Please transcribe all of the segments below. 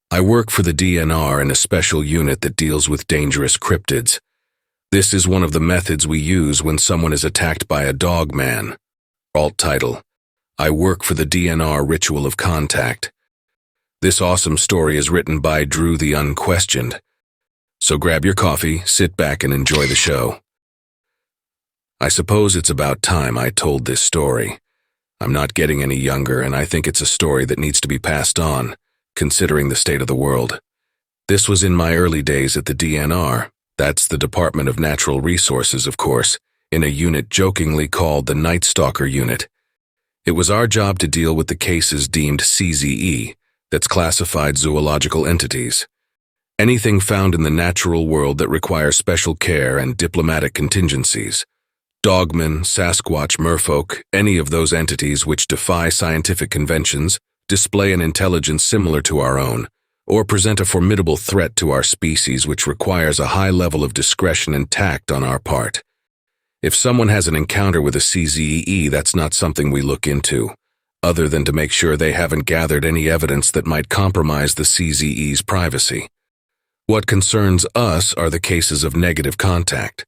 I work for the DNR in a special unit that deals with dangerous cryptids. This is one of the methods we use when someone is attacked by a Dogman. Alt title: I work for the DNR Ritual of Contact. This awesome story is written by Drew the Unquestioned. So grab your coffee, sit back, and enjoy the show. I suppose it's about time I told this story. I'm not getting any younger, and I think it's a story that needs to be passed on, considering the state of the world. This was in my early days at the DNR. That's the Department of Natural Resources, of course, in a unit jokingly called the Night Stalker Unit. It was our job to deal with the cases deemed CZE, that's classified zoological entities. Anything found in the natural world that requires special care and diplomatic contingencies. Dogman, Sasquatch, merfolk, any of those entities which defy scientific conventions, display an intelligence similar to our own, or present a formidable threat to our species which requires a high level of discretion and tact on our part. If someone has an encounter with a CZE, that's not something we look into, other than to make sure they haven't gathered any evidence that might compromise the CZE's privacy. What concerns us are the cases of negative contact.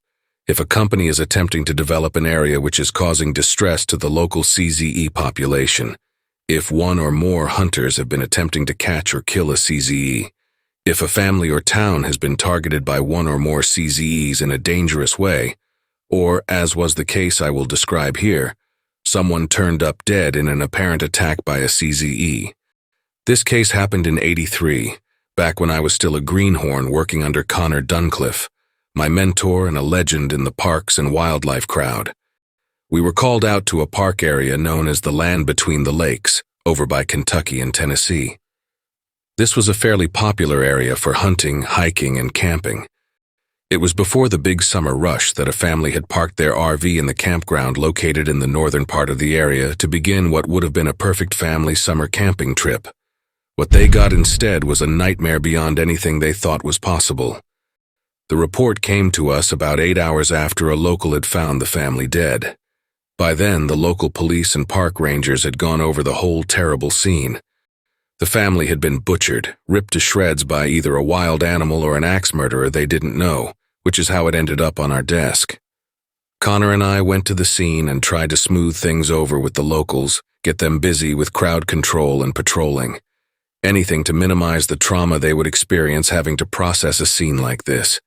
If a company is attempting to develop an area which is causing distress to the local CZE population, if one or more hunters have been attempting to catch or kill a CZE, if a family or town has been targeted by one or more CZEs in a dangerous way, or, as was the case I will describe here, someone turned up dead in an apparent attack by a CZE. This case happened in '83, back when I was still a greenhorn working under Connor Duncliffe, my mentor and a legend in the parks and wildlife crowd. We were called out to a park area known as the Land Between the Lakes, over by Kentucky and Tennessee. This was a fairly popular area for hunting, hiking, and camping. It was before the big summer rush that a family had parked their RV in the campground located in the northern part of the area to begin what would have been a perfect family summer camping trip. What they got instead was a nightmare beyond anything they thought was possible. The report came to us about 8 hours after a local had found the family dead. By then, the local police and park rangers had gone over the whole terrible scene. The family had been butchered, ripped to shreds by either a wild animal or an axe murderer they didn't know, which is how it ended up on our desk. Connor and I went to the scene and tried to smooth things over with the locals, get them busy with crowd control and patrolling. Anything to minimize the trauma they would experience having to process a scene like this.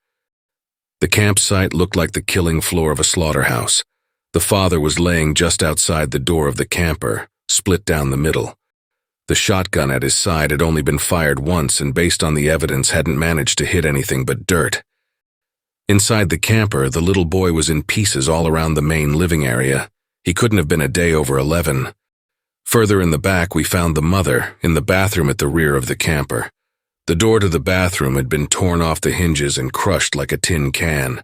The campsite looked like the killing floor of a slaughterhouse. The father was laying just outside the door of the camper, split down the middle. The shotgun at his side had only been fired once and based on the evidence hadn't managed to hit anything but dirt. Inside the camper, the little boy was in pieces all around the main living area. He couldn't have been a day over 11. Further in the back, we found the mother, in the bathroom at the rear of the camper. The door to the bathroom had been torn off the hinges and crushed like a tin can.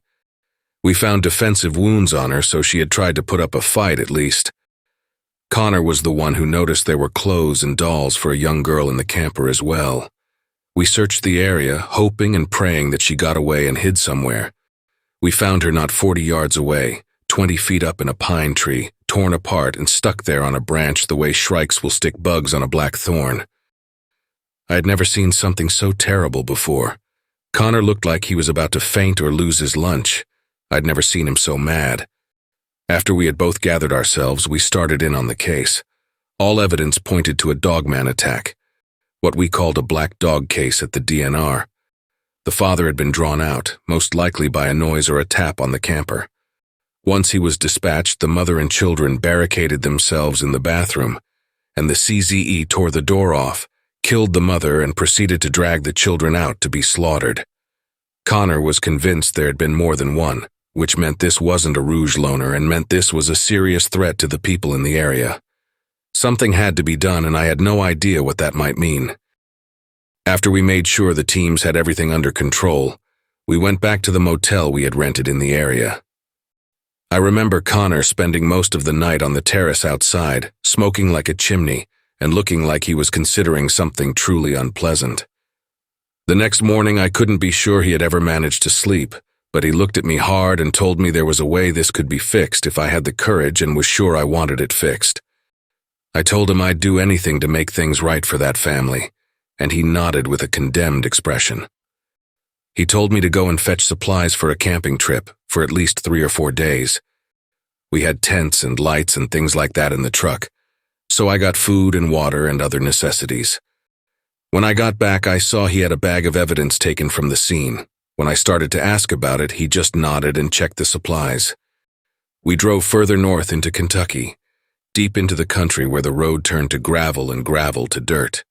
We found defensive wounds on her, so she had tried to put up a fight at least. Connor was the one who noticed there were clothes and dolls for a young girl in the camper as well. We searched the area, hoping and praying that she got away and hid somewhere. We found her not 40 yards away, 20 feet up in a pine tree, torn apart and stuck there on a branch the way shrikes will stick bugs on a black thorn. I had never seen something so terrible before. Connor looked like he was about to faint or lose his lunch. I'd never seen him so mad. After we had both gathered ourselves, we started in on the case. All evidence pointed to a Dogman attack, what we called a black dog case at the DNR. The father had been drawn out, most likely by a noise or a tap on the camper. Once he was dispatched, the mother and children barricaded themselves in the bathroom, and the CZE tore the door off, killed the mother, and proceeded to drag the children out to be slaughtered. Connor was convinced there had been more than one, which meant this wasn't a Rouge loner and meant this was a serious threat to the people in the area. Something had to be done, and I had no idea what that might mean. After we made sure the teams had everything under control, we went back to the motel we had rented in the area. I remember Connor spending most of the night on the terrace outside, smoking like a chimney, and looking like he was considering something truly unpleasant. The next morning I couldn't be sure he had ever managed to sleep, but he looked at me hard and told me there was a way this could be fixed if I had the courage and was sure I wanted it fixed. I told him I'd do anything to make things right for that family, and he nodded with a condemned expression. He told me to go and fetch supplies for a camping trip for at least 3 or 4 days. We had tents and lights and things like that in the truck, so I got food and water and other necessities. When I got back, I saw he had a bag of evidence taken from the scene. When I started to ask about it, he just nodded and checked the supplies. We drove further north into Kentucky, deep into the country where the road turned to gravel and gravel to dirt.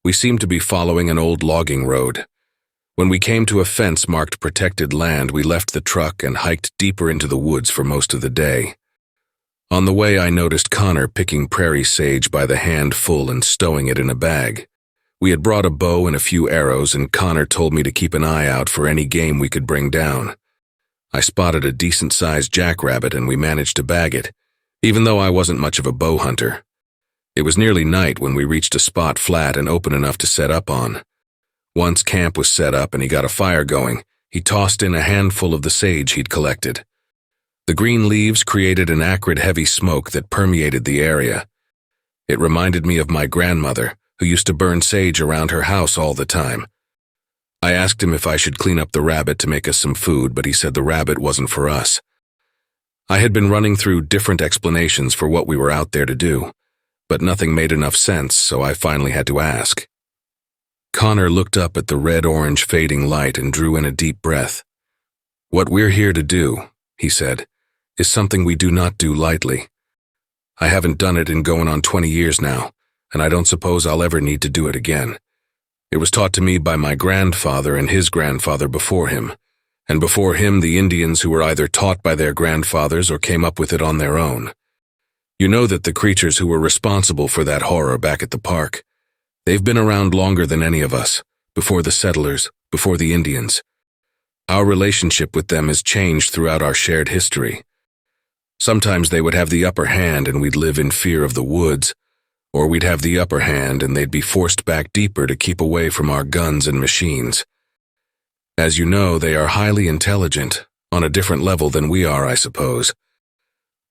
We seemed to be following an old logging road. When we came to a fence marked protected land, we left the truck and hiked deeper into the woods for most of the day. On the way, I noticed Connor picking prairie sage by the handful and stowing it in a bag. We had brought a bow and a few arrows, and Connor told me to keep an eye out for any game we could bring down. I spotted a decent-sized jackrabbit and we managed to bag it, even though I wasn't much of a bow hunter. It was nearly night when we reached a spot flat and open enough to set up on. Once camp was set up and he got a fire going, he tossed in a handful of the sage he'd collected. The green leaves created an acrid, heavy smoke that permeated the area. It reminded me of my grandmother, who used to burn sage around her house all the time. I asked him if I should clean up the rabbit to make us some food, but he said the rabbit wasn't for us. I had been running through different explanations for what we were out there to do, but nothing made enough sense, so I finally had to ask. Connor looked up at the red-orange fading light and drew in a deep breath. "What we're here to do," he said, "is something we do not do lightly. I haven't done it in going on 20 years now, and I don't suppose I'll ever need to do it again. It was taught to me by my grandfather and his grandfather before him, and before him the Indians who were either taught by their grandfathers or came up with it on their own. You know that the creatures who were responsible for that horror back at the park, they've been around longer than any of us, before the settlers, before the Indians. Our relationship with them has changed throughout our shared history. Sometimes they would have the upper hand and we'd live in fear of the woods, or we'd have the upper hand and they'd be forced back deeper to keep away from our guns and machines. As you know, they are highly intelligent, on a different level than we are, I suppose.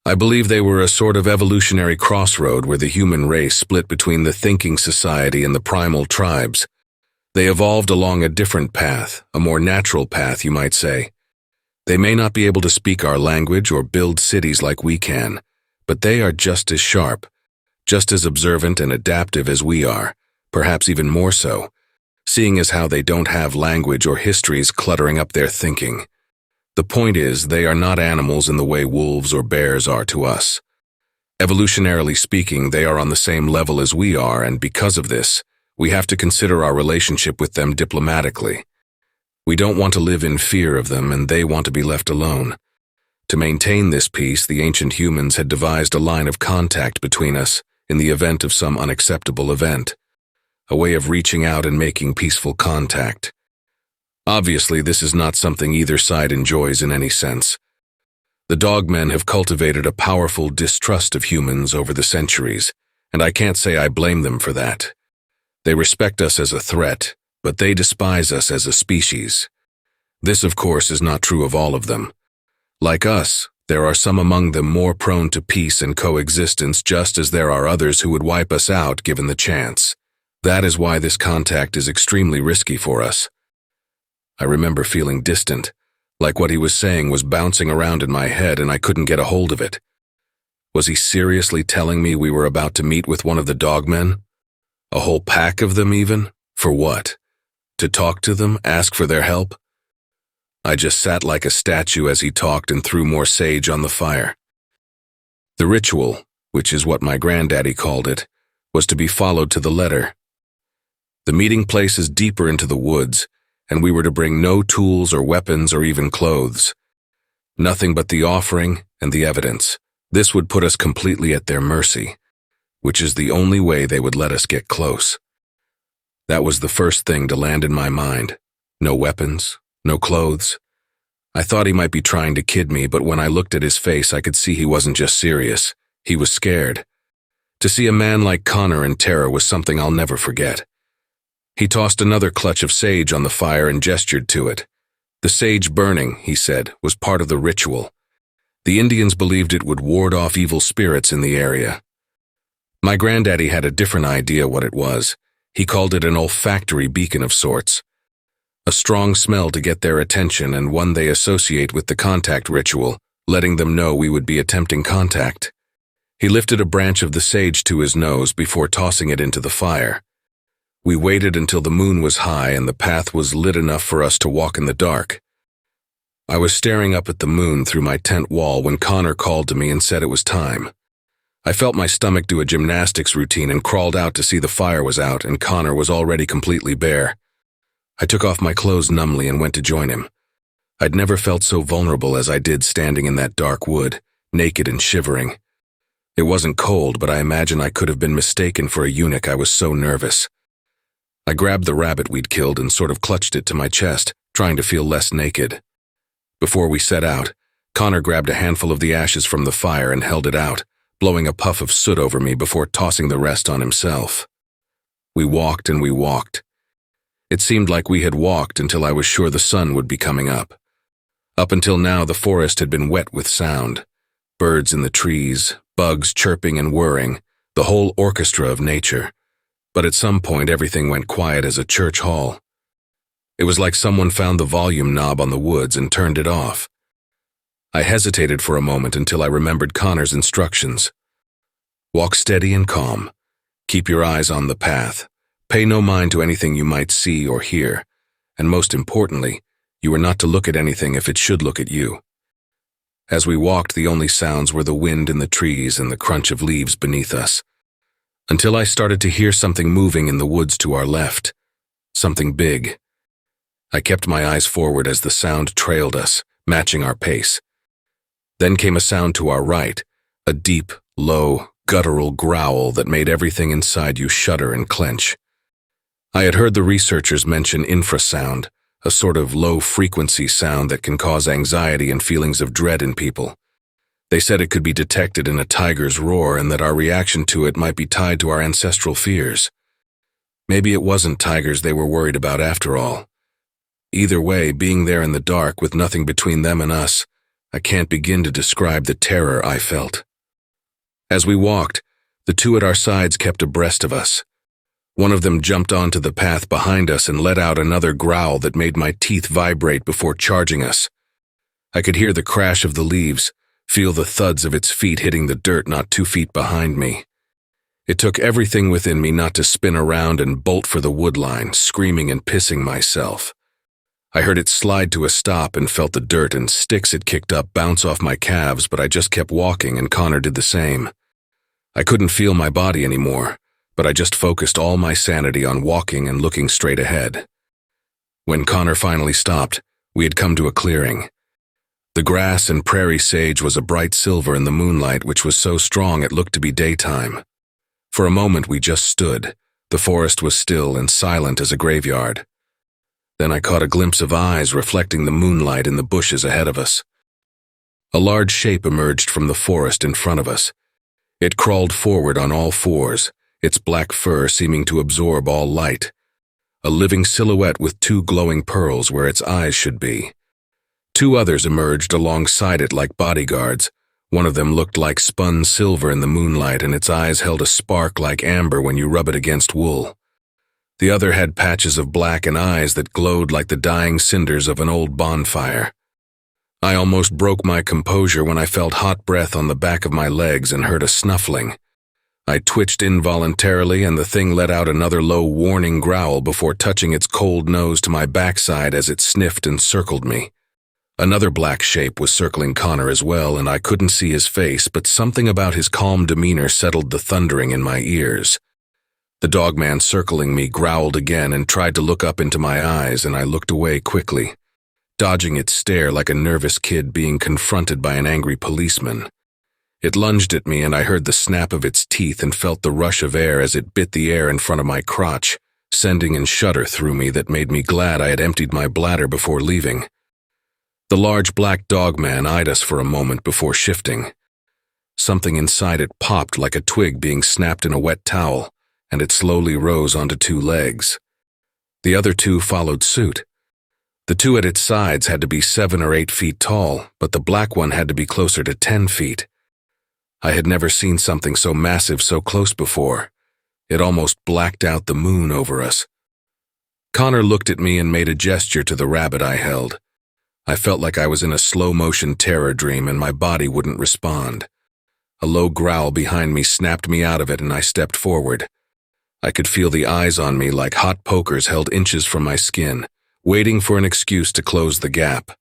I believe they were a sort of evolutionary crossroad where the human race split between the thinking society and the primal tribes. They evolved along a different path, a more natural path, you might say. They may not be able to speak our language or build cities like we can, but they are just as sharp, just as observant and adaptive as we are, perhaps even more so, seeing as how they don't have language or histories cluttering up their thinking. The point is, they are not animals in the way wolves or bears are to us. Evolutionarily speaking, they are on the same level as we are, and because of this, we have to consider our relationship with them diplomatically. We don't want to live in fear of them, and they want to be left alone. To maintain this peace, the ancient humans had devised a line of contact between us in the event of some unacceptable event, a way of reaching out and making peaceful contact. Obviously, this is not something either side enjoys in any sense. The Dogmen have cultivated a powerful distrust of humans over the centuries, and I can't say I blame them for that. They respect us as a threat, but they despise us as a species. This, of course, is not true of all of them. Like us, there are some among them more prone to peace and coexistence, just as there are others who would wipe us out given the chance. That is why this contact is extremely risky for us. I remember feeling distant, like what he was saying was bouncing around in my head and I couldn't get a hold of it. Was he seriously telling me we were about to meet with one of the Dogmen? A whole pack of them even? For what? To talk to them, ask for their help? I just sat like a statue as he talked and threw more sage on the fire. The ritual, which is what my granddaddy called it, was to be followed to the letter. The meeting place is deeper into the woods, and we were to bring no tools or weapons or even clothes. Nothing but the offering and the evidence. This would put us completely at their mercy, which is the only way they would let us get close. That was the first thing to land in my mind. No weapons, no clothes. I thought he might be trying to kid me, but when I looked at his face, I could see he wasn't just serious. He was scared. To see a man like Connor in terror was something I'll never forget. He tossed another clutch of sage on the fire and gestured to it. The sage burning, he said, was part of the ritual. The Indians believed it would ward off evil spirits in the area. My granddaddy had a different idea what it was. He called it an olfactory beacon of sorts. A strong smell to get their attention and one they associate with the contact ritual, letting them know we would be attempting contact. He lifted a branch of the sage to his nose before tossing it into the fire. We waited until the moon was high and the path was lit enough for us to walk in the dark. I was staring up at the moon through my tent wall when Connor called to me and said it was time. I felt my stomach do a gymnastics routine and crawled out to see the fire was out and Connor was already completely bare. I took off my clothes numbly and went to join him. I'd never felt so vulnerable as I did standing in that dark wood, naked and shivering. It wasn't cold, but I imagine I could have been mistaken for a eunuch. I was so nervous. I grabbed the rabbit we'd killed and sort of clutched it to my chest, trying to feel less naked. Before we set out, Connor grabbed a handful of the ashes from the fire and held it out, blowing a puff of soot over me before tossing the rest on himself. We walked and we walked. It seemed like we had walked until I was sure the sun would be coming up. Up until now, the forest had been wet with sound. Birds in the trees, bugs chirping and whirring, the whole orchestra of nature. But at some point, everything went quiet as a church hall. It was like someone found the volume knob on the woods and turned it off. I hesitated for a moment until I remembered Connor's instructions. Walk steady and calm. Keep your eyes on the path. Pay no mind to anything you might see or hear. And most importantly, you are not to look at anything if it should look at you. As we walked, the only sounds were the wind in the trees and the crunch of leaves beneath us. Until I started to hear something moving in the woods to our left. Something big. I kept my eyes forward as the sound trailed us, matching our pace. Then came a sound to our right, a deep, low, guttural growl that made everything inside you shudder and clench. I had heard the researchers mention infrasound, a sort of low-frequency sound that can cause anxiety and feelings of dread in people. They said it could be detected in a tiger's roar and that our reaction to it might be tied to our ancestral fears. Maybe it wasn't tigers they were worried about after all. Either way, being there in the dark with nothing between them and us, I can't begin to describe the terror I felt. As we walked, the two at our sides kept abreast of us. One of them jumped onto the path behind us and let out another growl that made my teeth vibrate before charging us. I could hear the crash of the leaves, feel the thuds of its feet hitting the dirt not 2 feet behind me. It took everything within me not to spin around and bolt for the woodline, screaming and pissing myself. I heard it slide to a stop and felt the dirt and sticks it kicked up bounce off my calves, but I just kept walking and Connor did the same. I couldn't feel my body anymore, but I just focused all my sanity on walking and looking straight ahead. When Connor finally stopped, we had come to a clearing. The grass and prairie sage was a bright silver in the moonlight, which was so strong it looked to be daytime. For a moment we just stood. The forest was still and silent as a graveyard. Then I caught a glimpse of eyes reflecting the moonlight in the bushes ahead of us. A large shape emerged from the forest in front of us. It crawled forward on all fours, its black fur seeming to absorb all light. A living silhouette with 2 glowing pearls where its eyes should be. 2 others emerged alongside it like bodyguards. One of them looked like spun silver in the moonlight and its eyes held a spark like amber when you rub it against wool. The other had patches of black and eyes that glowed like the dying cinders of an old bonfire. I almost broke my composure when I felt hot breath on the back of my legs and heard a snuffling. I twitched involuntarily and the thing let out another low warning growl before touching its cold nose to my backside as it sniffed and circled me. Another black shape was circling Connor as well, and I couldn't see his face, but something about his calm demeanor settled the thundering in my ears. The dogman circling me growled again and tried to look up into my eyes, and I looked away quickly, dodging its stare like a nervous kid being confronted by an angry policeman. It lunged at me and I heard the snap of its teeth and felt the rush of air as it bit the air in front of my crotch, sending a shudder through me that made me glad I had emptied my bladder before leaving. The large black dogman eyed us for a moment before shifting. Something inside it popped like a twig being snapped in a wet towel, and it slowly rose onto 2 legs. The other 2 followed suit. The 2 at its sides had to be 7 or 8 feet tall, but the black one had to be closer to 10 feet. I had never seen something so massive so close before. It almost blacked out the moon over us. Connor looked at me and made a gesture to the rabbit I held. I felt like I was in a slow-motion terror dream and my body wouldn't respond. A low growl behind me snapped me out of it and I stepped forward. I could feel the eyes on me like hot pokers held inches from my skin, waiting for an excuse to close the gap.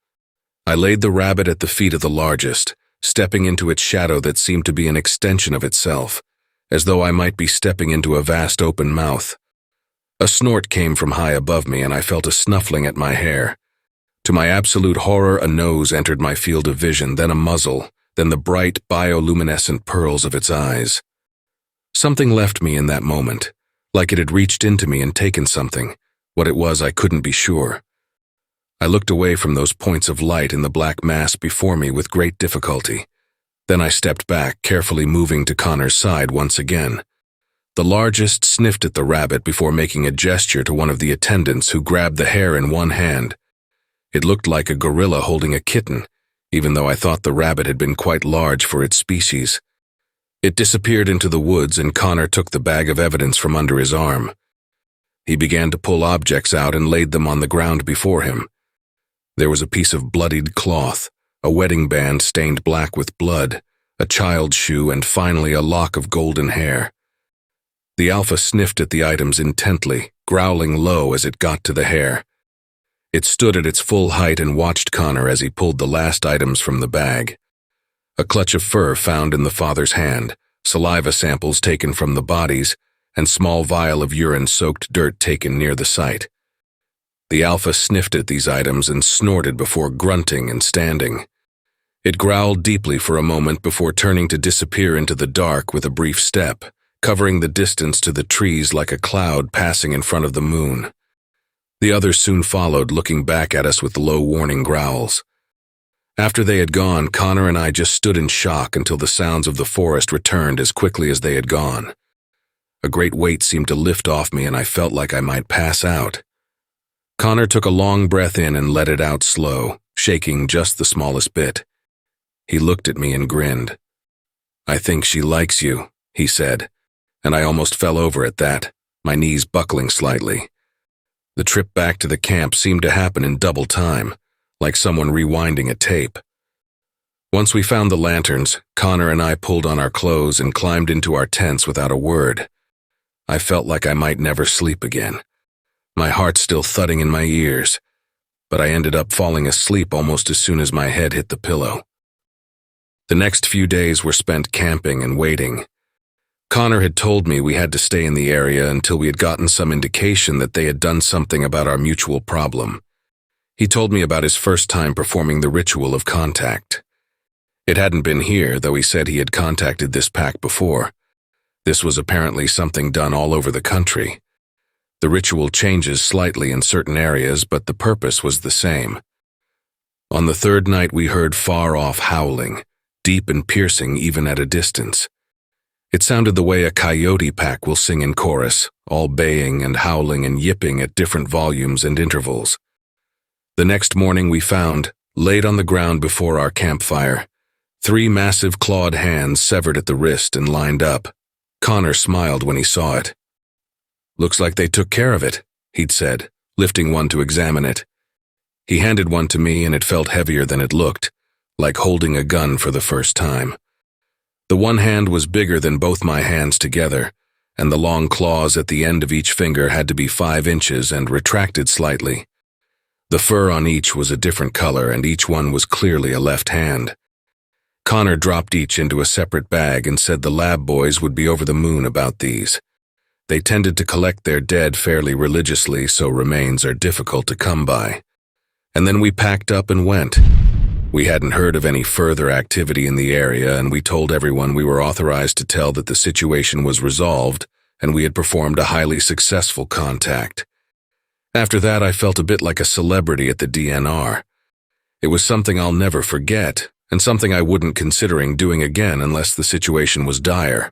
I laid the rabbit at the feet of the largest, stepping into its shadow that seemed to be an extension of itself, as though I might be stepping into a vast open mouth. A snort came from high above me and I felt a snuffling at my hair. To my absolute horror, a nose entered my field of vision, then a muzzle, then the bright, bioluminescent pearls of its eyes. Something left me in that moment, like it had reached into me and taken something. What it was, I couldn't be sure. I looked away from those points of light in the black mass before me with great difficulty. Then I stepped back, carefully moving to Connor's side once again. The largest sniffed at the rabbit before making a gesture to one of the attendants who grabbed the hair in one hand. It looked like a gorilla holding a kitten, even though I thought the rabbit had been quite large for its species. It disappeared into the woods and Connor took the bag of evidence from under his arm. He began to pull objects out and laid them on the ground before him. There was a piece of bloodied cloth, a wedding band stained black with blood, a child's shoe, and finally a lock of golden hair. The alpha sniffed at the items intently, growling low as it got to the hair. It stood at its full height and watched Connor as he pulled the last items from the bag. A clutch of fur found in the father's hand, saliva samples taken from the bodies, and small vial of urine-soaked dirt taken near the site. The alpha sniffed at these items and snorted before grunting and standing. It growled deeply for a moment before turning to disappear into the dark with a brief step, covering the distance to the trees like a cloud passing in front of the moon. The others soon followed, looking back at us with low warning growls. After they had gone, Connor and I just stood in shock until the sounds of the forest returned as quickly as they had gone. A great weight seemed to lift off me and I felt like I might pass out. Connor took a long breath in and let it out slow, shaking just the smallest bit. He looked at me and grinned. "I think she likes you," he said, and I almost fell over at that, my knees buckling slightly. The trip back to the camp seemed to happen in double time, like someone rewinding a tape. Once we found the lanterns, Connor and I pulled on our clothes and climbed into our tents without a word. I felt like I might never sleep again, my heart still thudding in my ears, but I ended up falling asleep almost as soon as my head hit the pillow. The next few days were spent camping and waiting. Connor had told me we had to stay in the area until we had gotten some indication that they had done something about our mutual problem. He told me about his first time performing the ritual of contact. It hadn't been here, though he said he had contacted this pack before. This was apparently something done all over the country. The ritual changes slightly in certain areas, but the purpose was the same. On the third night we heard far-off howling, deep and piercing even at a distance. It sounded the way a coyote pack will sing in chorus, all baying and howling and yipping at different volumes and intervals. The next morning we found, laid on the ground before our campfire, 3 massive clawed hands severed at the wrist and lined up. Connor smiled when he saw it. "Looks like they took care of it," he'd said, lifting one to examine it. He handed one to me and it felt heavier than it looked, like holding a gun for the first time. The one hand was bigger than both my hands together, and the long claws at the end of each finger had to be 5 inches and retracted slightly. The fur on each was a different color and each one was clearly a left hand. Connor dropped each into a separate bag and said the lab boys would be over the moon about these. They tended to collect their dead fairly religiously, so remains are difficult to come by. And then we packed up and went. We hadn't heard of any further activity in the area, and we told everyone we were authorized to tell that the situation was resolved and we had performed a highly successful contact. After that, I felt a bit like a celebrity at the DNR. It was something I'll never forget, and something I wouldn't considering doing again unless the situation was dire.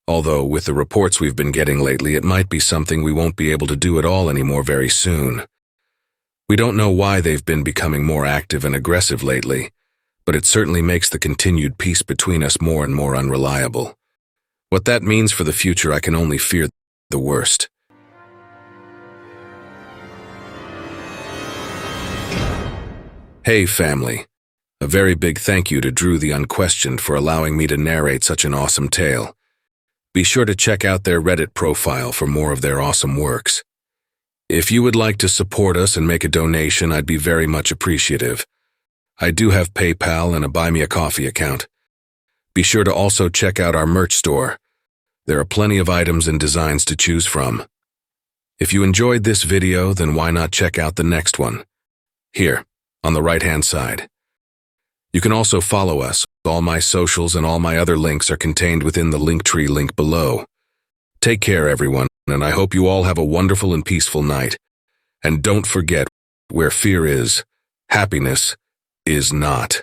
Although, with the reports we've been getting lately, it might be something we won't be able to do at all anymore very soon. We don't know why they've been becoming more active and aggressive lately, but it certainly makes the continued peace between us more and more unreliable. What that means for the future, I can only fear the worst. Hey family, a very big thank you to Drew the Unquestioned for allowing me to narrate such an awesome tale. Be sure to check out their Reddit profile for more of their awesome works. If you would like to support us and make a donation, I'd be very much appreciative. I do have PayPal and a Buy Me a Coffee account. Be sure to also check out our merch store. There are plenty of items and designs to choose from. If you enjoyed this video, then why not check out the next one? Here, on the right-hand side. You can also follow us. All my socials and all my other links are contained within the Linktree link below. Take care, everyone, and I hope you all have a wonderful and peaceful night. And don't forget, where fear is, happiness is not.